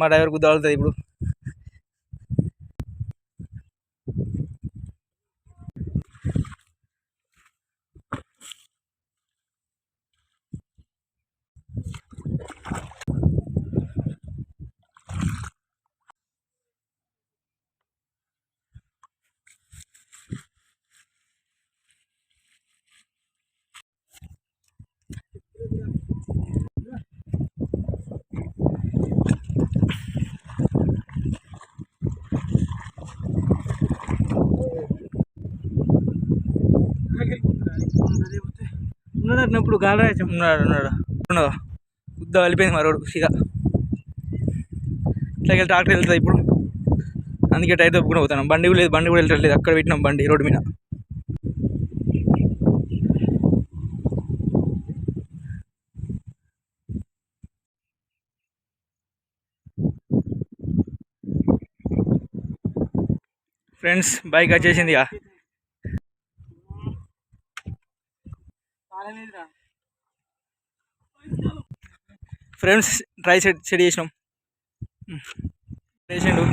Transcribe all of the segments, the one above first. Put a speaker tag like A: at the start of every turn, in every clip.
A: మా డ్రైవర్ గుద్దాలుతుంది ఇప్పుడు. ఉన్నాడు ఇప్పుడు గాలరాజు ఉన్నాడు గుద్ద వెళ్ళిపోయింది మా రోడ్డు సీదా. ఇట్లా ట్రాక్టర్ వెళ్తుంది ఇప్పుడు, అందుకే టైర్ తప్పుకుని పోతాను. బండి కూడా లేదు, బండి కూడా వెళ్ళట్లేదు. అక్కడ పెట్టినాం బండి రోడ్డు మీద. ఫ్రెండ్స్ బైక్ వచ్చేసింది ఇక. ఫ్రెండ్స్ ట్రై సెట్ చేసినాం, చేసిండు.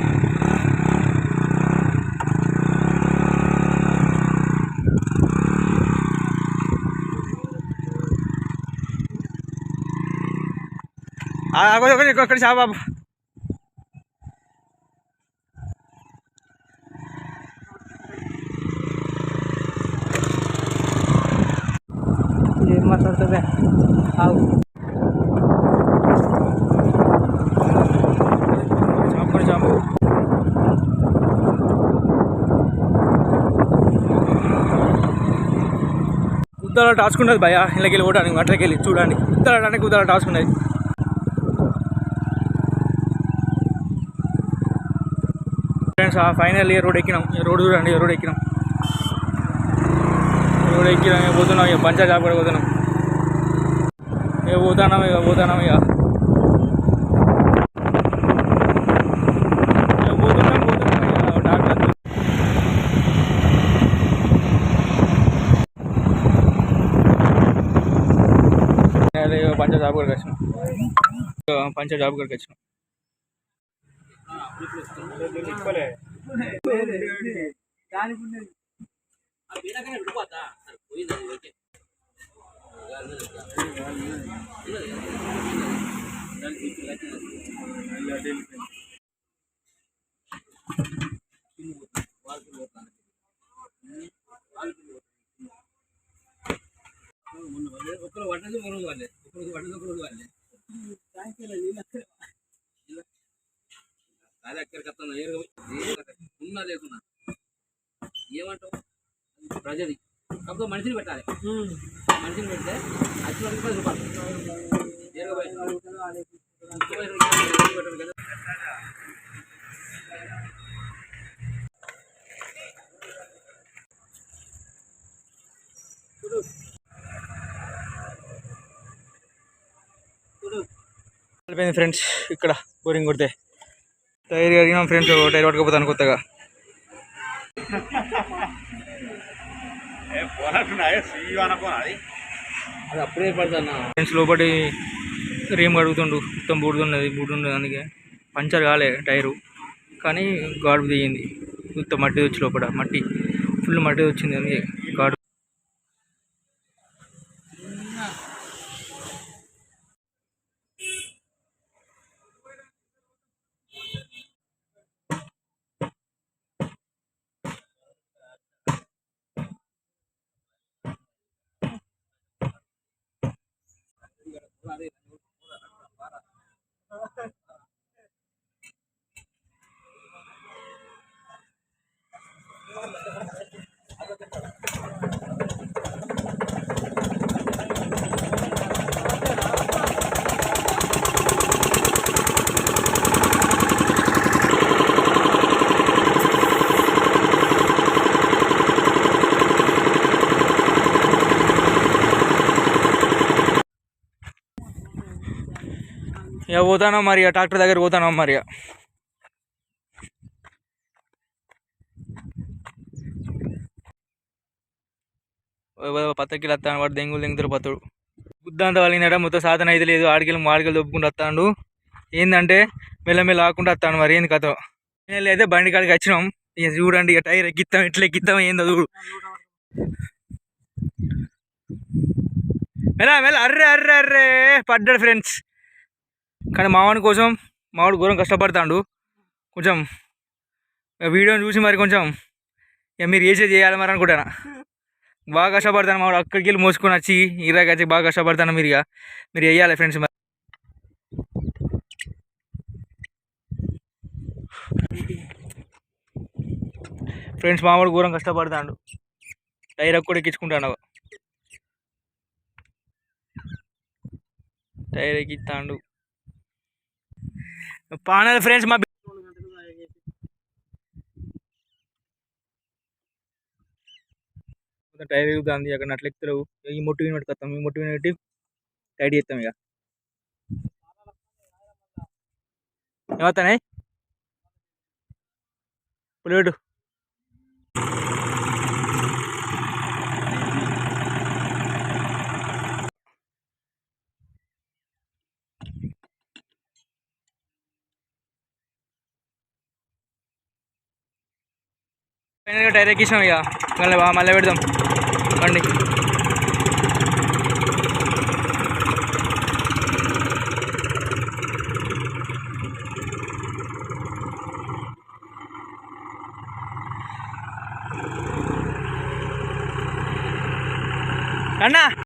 A: ఒకటి చా బాబు. ఏం మాట్లాడుతుంది చాపు. గుద్దాల టాస్క్ ఉండదు భయ, ఇళ్ళకి వెళ్ళి పోవడానికి, అట్లకి వెళ్ళి చూడండి. గుద్దాల టాస్క్ ఉన్నది. ఫ్రెండ్స్ ఫైనల్ రోడ్ ఎక్కినాం. రోడ్ చూడండి, రోడ్ ఎక్కినాం. పోతున్నాం ఇక పంచాయతీ జాబ్ కూడా పోతున్నాం. ఇక పోతున్నాం ఇక పోతున్నాం. పంచాయతీ జాబ్ కూడా వచ్చినాం. పంచాయతీ జాబ్ కూడా వచ్చినాం. ఉన్నా లేకున్నా ఏమంటావు ప్రజది కాకపోతే మనిషిని పెట్టాలి. మనిషిని పెడితే అది వరకు 10 రూపాయలు. అయిపోయింది ఫ్రెండ్స్. ఇక్కడ బోరింగ్ కొడితే టైర్ అడిగినాం ఫ్రెండ్స్. టైర్ పట్టుకపోతాను కొత్తగా. అది అప్పుడే పడతాను ఫ్రెండ్స్. లోపలి రీమ్ కడుగుతుండు, మొత్తం బూడున్నది. అందుకే పంచర్ కాలే టైరు, కానీ గాడు దిగింది. మొత్తం మట్టి వచ్చి లోపల మట్టి ఫుల్ మట్టి వచ్చింది. అందుకే గాడు ఇక పోతాను మరి, ట్రాక్టర్ దగ్గర పోతాను మరి. పత్తకిలు వస్తాను, వాడు దెంగుతారు పత్తుడు. బుద్ధ అంతా వాళ్ళ మొత్తం సాధన అయితే లేదు. ఆడికెళ్ళి దొప్పుకుంటూ వస్తాడు. ఏంటంటే మెల్లమెల్ల ఆకుండా వస్తాను మరి ఏంది కథ. అయితే బండి కాడికి వచ్చినాం. ఇక చూడండి ఇక టైర్ ఎక్కిస్తాం ఎట్లా ఎక్కిస్తాం ఏందో చూడు. మెల్ల అర్రే అర్రే అర్రే పడ్డాడు ఫ్రెండ్స్. కానీ మావాడి కోసం మావాడు ఘోరం కష్టపడతాడు. కొంచెం వీడియోని చూసి మరి కొంచెం ఇక మీరు చేయాలి మరి అనుకుంటాను. బాగా కష్టపడతాను మావాడు అక్కడికి వెళ్ళి మోసుకొని వచ్చి ఇరాకి వచ్చి బాగా కష్టపడతాను. మీరు ఇక మీరు వేయాలి ఫ్రెండ్స్. మరి ఫ్రెండ్స్ మావాడు ఘోరం కష్టపడతాడు. టైర్ కూడా ఎక్కించుకుంటాను. టైర్ ఎక్కిస్తాడు పానాలి ఫ్రెండ్స్. మా టైర్ ఎగుతుంది అక్కడ నట్లు ఎక్కుతారు. ఈ మొట్టు విని పెట్టుకొస్తాం. ఈ మొట్టు విని పెట్టి టైట్ చేస్తాం. ఇక ఏమవుతాయి పులివేటు టైర్ ఎక్కించాం. ఇక మళ్ళీ పెడదాం బండి. అన్నా